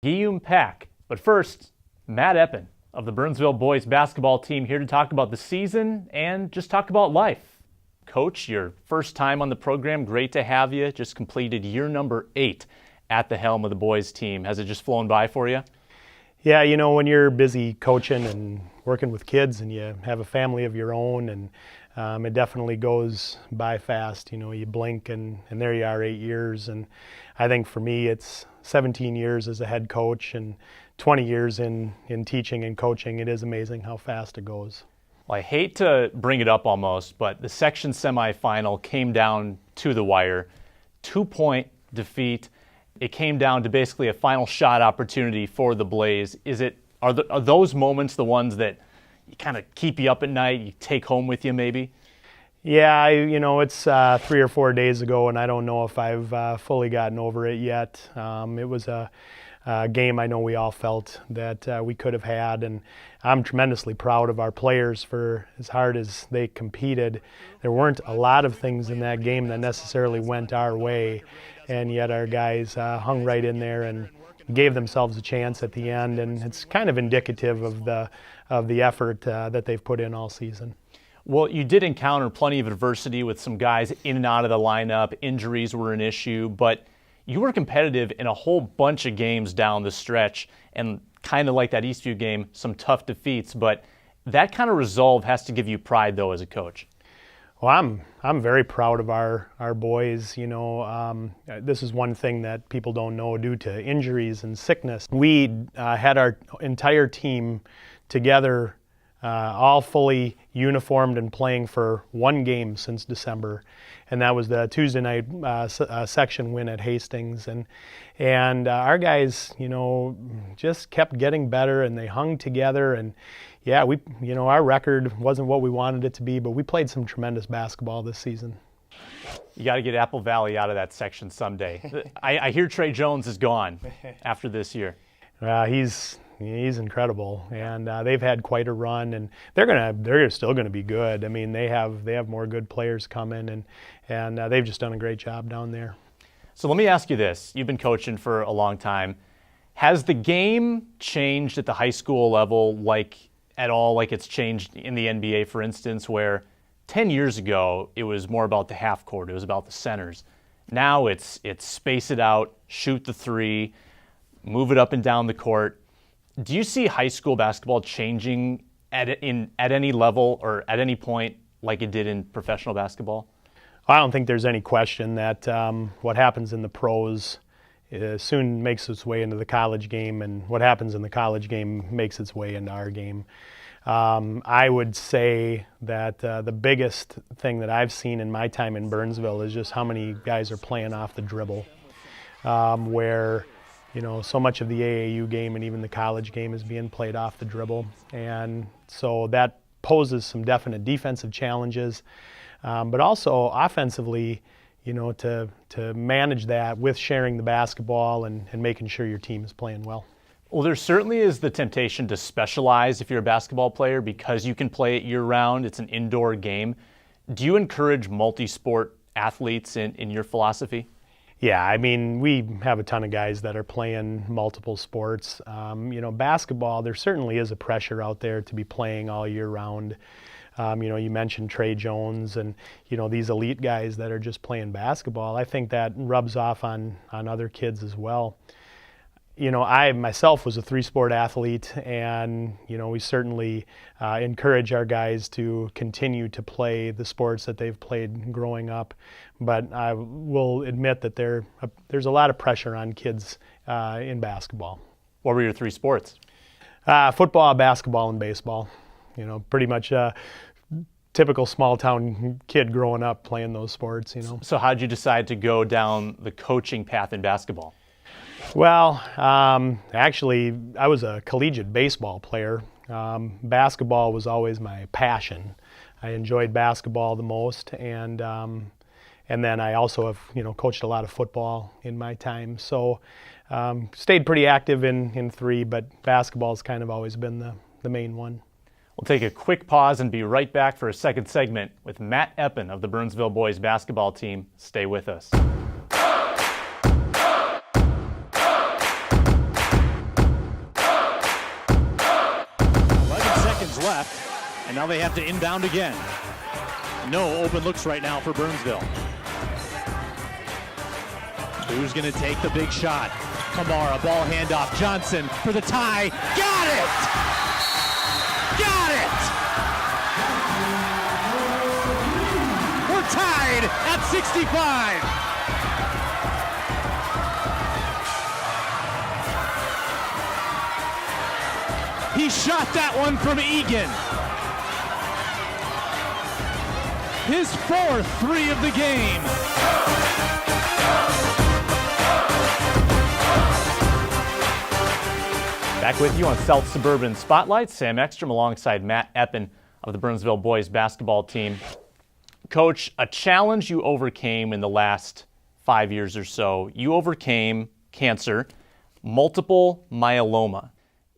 Guillaume Pack. But first, Matt Eppen of the Burnsville boys basketball team here to talk about the season and just talk about life. Coach, your first time on the program, great to have you. Just completed year number 8 at the helm of the boys team. Has it just flown by for you? Yeah, you know, when you're busy coaching and working with kids and you have a family of your own, and it definitely goes by fast. You know, you blink and there you are, 8 years. And I think for me, it's 17 years as a head coach and 20 years in teaching and coaching. It is amazing how fast it goes. Well, I hate to bring it up almost, but the section semifinal came down to the wire. 2-point defeat. It came down to basically a final shot opportunity for the Blaze. Are those moments the ones that kind of keep you up at night, you take home with you maybe? Yeah, it's 3 or 4 days ago, and I don't know if I've fully gotten over it yet. It was a game I know we all felt that we could have had, and I'm tremendously proud of our players for as hard as they competed. There weren't a lot of things in that game that necessarily went our way, and yet our guys hung right in there and gave themselves a chance at the end, and it's kind of indicative of the effort that they've put in all season. Well, you did encounter plenty of adversity with some guys in and out of the lineup. Injuries were an issue, but you were competitive in a whole bunch of games down the stretch, and kind of like that Eastview game, some tough defeats. But that kind of resolve has to give you pride, though, as a coach. Well, I'm very proud of our boys. You know, this is one thing that people don't know due to injuries and sickness. We had our entire team together, all fully uniformed and playing for one game since December, and that was the Tuesday night section win at Hastings. And our guys, you know, just kept getting better, and they hung together. And yeah, our record wasn't what we wanted it to be, but we played some tremendous basketball this season. You got to get Apple Valley out of that section someday. I hear Trey Jones is gone after this year. He's incredible, and they've had quite a run, and they're still gonna be good. I mean, they have more good players coming, and they've just done a great job down there. So let me ask you this: you've been coaching for a long time. Has the game changed at the high school level, at all, like it's changed in the NBA, for instance, where 10 years ago it was more about the half court, it was about the centers. Now it's space it out, shoot the three, move it up and down the court. Do you see high school basketball changing at any level or at any point like it did in professional basketball? I don't think there's any question that what happens in the pros soon makes its way into the college game, and what happens in the college game makes its way into our game. I would say that the biggest thing that I've seen in my time in Burnsville is just how many guys are playing off the dribble, where so much of the AAU game and even the college game is being played off the dribble. And so that poses some definite defensive challenges, but also offensively, to manage that with sharing the basketball and making sure your team is playing well. Well, there certainly is the temptation to specialize if you're a basketball player because you can play it year-round. It's an indoor game. Do you encourage multi-sport athletes in your philosophy? Yeah, I mean, we have a ton of guys that are playing multiple sports. Basketball, there certainly is a pressure out there to be playing all year round. You mentioned Trey Jones and, these elite guys that are just playing basketball. I think that rubs off on other kids as well. I myself was a 3-sport athlete, and, we certainly encourage our guys to continue to play the sports that they've played growing up. But I will admit that there's a lot of pressure on kids in basketball. What were your 3 sports? Football, basketball, and baseball. Pretty much a typical small-town kid growing up playing those sports, So how'd you decide to go down the coaching path in basketball? Well, actually, I was a collegiate baseball player. Basketball was always my passion. I enjoyed basketball the most, and then I also have coached a lot of football in my time. So stayed pretty active in 3, but basketball's kind of always been the main one. We'll take a quick pause and be right back for a second segment with Matt Eppen of the Burnsville boys basketball team. Stay with us. left, and now they have to inbound again. No open looks right now for Burnsville. Who's going to take the big shot? Kamara, ball handoff, Johnson for the tie. Got it! Got it! We're tied at 65. He shot that one from Egan. His fourth three of the game. Back with you on South Suburban Spotlight. Sam Ekstrom alongside Matt Eppen of the Burnsville boys basketball team. Coach, a challenge you overcame in the last 5 years or so. You overcame cancer, multiple myeloma.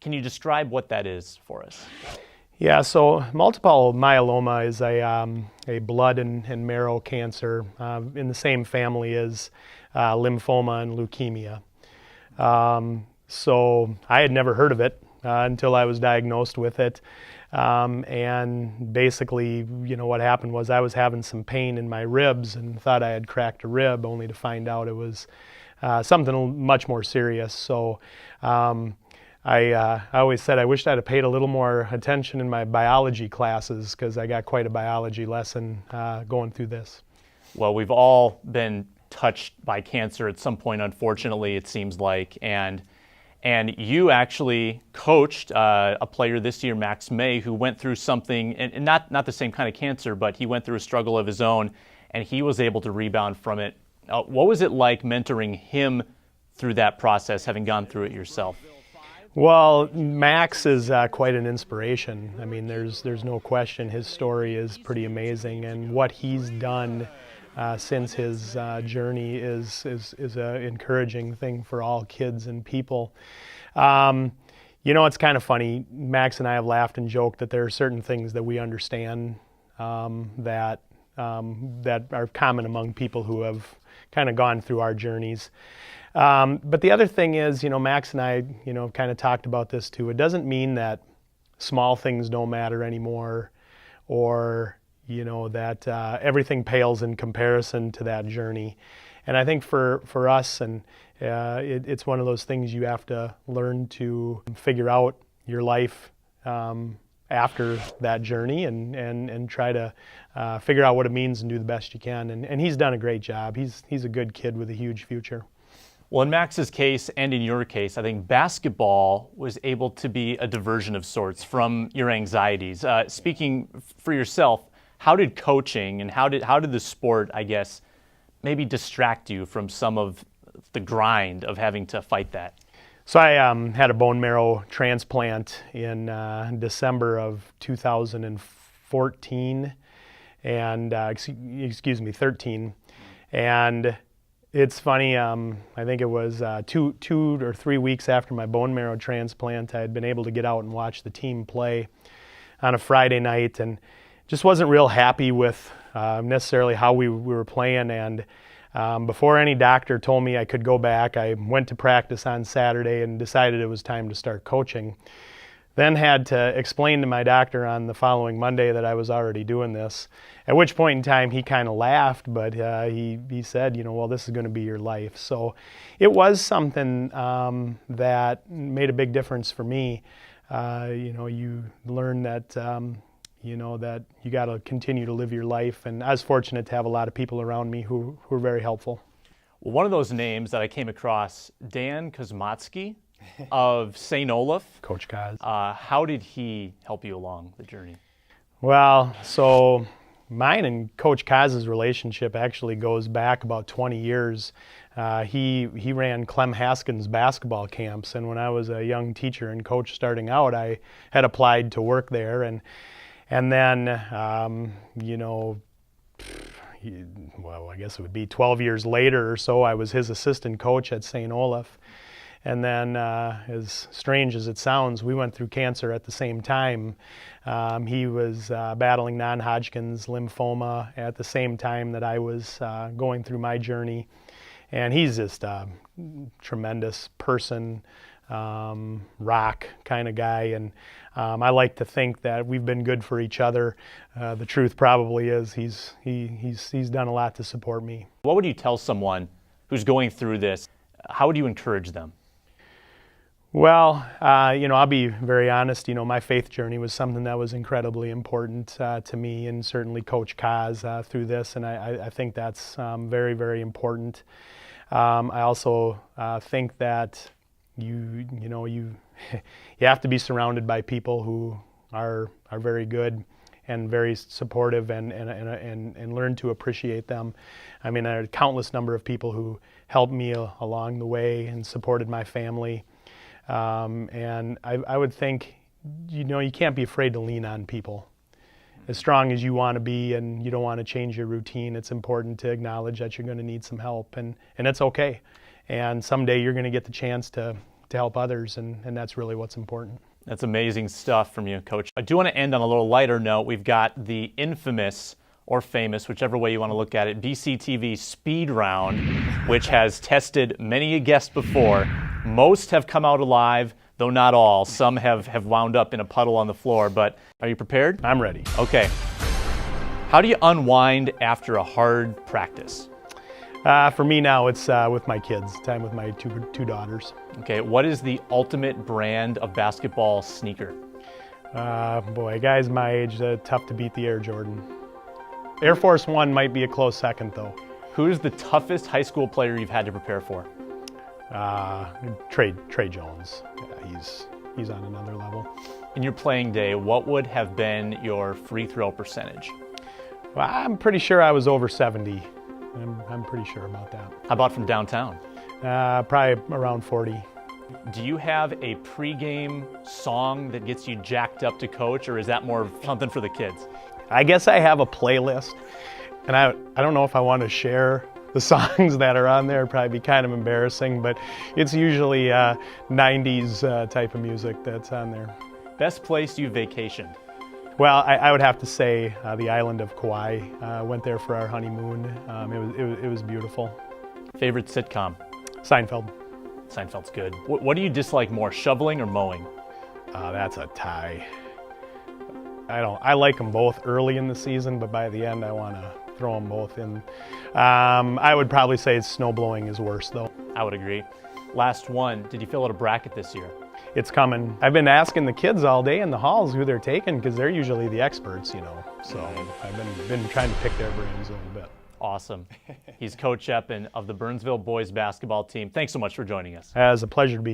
Can you describe what that is for us? Yeah, so multiple myeloma is a blood and marrow cancer in the same family as lymphoma and leukemia. So I had never heard of it until I was diagnosed with it. And basically, what happened was I was having some pain in my ribs and thought I had cracked a rib, only to find out it was something much more serious. So I always said I wished I'd have paid a little more attention in my biology classes, because I got quite a biology lesson going through this. Well, we've all been touched by cancer at some point, unfortunately, it seems like. And you actually coached a player this year, Max May, who went through something, and not the same kind of cancer, but he went through a struggle of his own, and he was able to rebound from it. What was it like mentoring him through that process, having gone through it yourself? Well, Max is quite an inspiration. I mean, there's no question. His story is pretty amazing, and what he's done since his journey is an encouraging thing for all kids and people. It's kind of funny. Max and I have laughed and joked that there are certain things that we understand that are common among people who have kind of gone through our journeys. But the other thing is, Max and I, have kind of talked about this too. It doesn't mean that small things don't matter anymore, or that everything pales in comparison to that journey. And I think for us, and it's one of those things you have to learn to figure out your life after that journey, and try to figure out what it means and do the best you can. And he's done a great job. He's a good kid with a huge future. Well, in Max's case and in your case, I think basketball was able to be a diversion of sorts from your anxieties. Speaking for yourself, how did coaching and how did the sport, I guess, maybe distract you from some of the grind of having to fight that? So I had a bone marrow transplant in December of 2014, and 13, and it's funny. I think it was 2 or 3 weeks after my bone marrow transplant, I had been able to get out and watch the team play on a Friday night, and just wasn't real happy with necessarily how we were playing. And before any doctor told me I could go back, I went to practice on Saturday and decided it was time to start coaching. Then had to explain to my doctor on the following Monday that I was already doing this, at which point in time he kind of laughed, but he said, well, this is going to be your life. So it was something that made a big difference for me. You learn that, that you got to continue to live your life, and I was fortunate to have a lot of people around me who were very helpful. Well, one of those names that I came across, Dan Kosmatsky of St. Olaf. Coach Kaz. How did he help you along the journey? Well, so mine and Coach Kaz's relationship actually goes back about 20 years. He ran Clem Haskins basketball camps, and when I was a young teacher and coach starting out, I had applied to work there, and then I guess it would be 12 years later or so, I was his assistant coach at St. Olaf. And then, as strange as it sounds, we went through cancer at the same time. He was battling non-Hodgkin's lymphoma at the same time that I was going through my journey. And he's just a tremendous person, rock kind of guy, and I like to think that we've been good for each other. The truth probably is he's done a lot to support me. What would you tell someone who's going through this? How would you encourage them? Well, I'll be very honest. My faith journey was something that was incredibly important to me, and certainly Coach Kaz through this, and I think that's very, very important. I also think that you have to be surrounded by people who are very good and very supportive, and learn to appreciate them. I mean, there are a countless number of people who helped me along the way and supported my family. And I would think, you can't be afraid to lean on people. As strong as you want to be and you don't want to change your routine, it's important to acknowledge that you're going to need some help, and it's okay. And someday you're going to get the chance to help others, and that's really what's important. That's amazing stuff from you, Coach. I do want to end on a little lighter note. We've got the infamous, or famous, whichever way you want to look at it, BCTV Speed Round, which has tested many a guest before. Most have come out alive, though not all. Some have wound up in a puddle on the floor, but are you prepared? I'm ready. Okay. How do you unwind after a hard practice? For me now, it's with my kids, time with my two daughters. Okay, what is the ultimate brand of basketball sneaker? Boy, guys my age, tough to beat the Air Jordan. Air Force One might be a close second, though. Who is the toughest high school player you've had to prepare for? Trey Jones. Yeah, he's on another level. In your playing day, what would have been your free throw percentage? Well, I'm pretty sure I was over 70. I'm pretty sure about that. How about from downtown? Probably around 40. Do you have a pregame song that gets you jacked up to coach, or is that more something for the kids? I guess I have a playlist, and I don't know if I want to share the songs that are on there. It'd probably be kind of embarrassing, but it's usually 90s type of music that's on there. Best place you vacationed? Well, I would have to say the island of Kauai. Went there for our honeymoon. It was beautiful. Favorite sitcom? Seinfeld. Seinfeld's good. What do you dislike more, shoveling or mowing? That's a tie. I like them both early in the season, but by the end I want to throw them both in. I would probably say snow blowing is worse, though. I would agree. Last one, did you fill out a bracket this year? It's coming. I've been asking the kids all day in the halls who they're taking, because they're usually the experts, So I've been trying to pick their brains a little bit. Awesome. He's Coach Eppen of the Burnsville boys basketball team. Thanks so much for joining us. It was a pleasure to be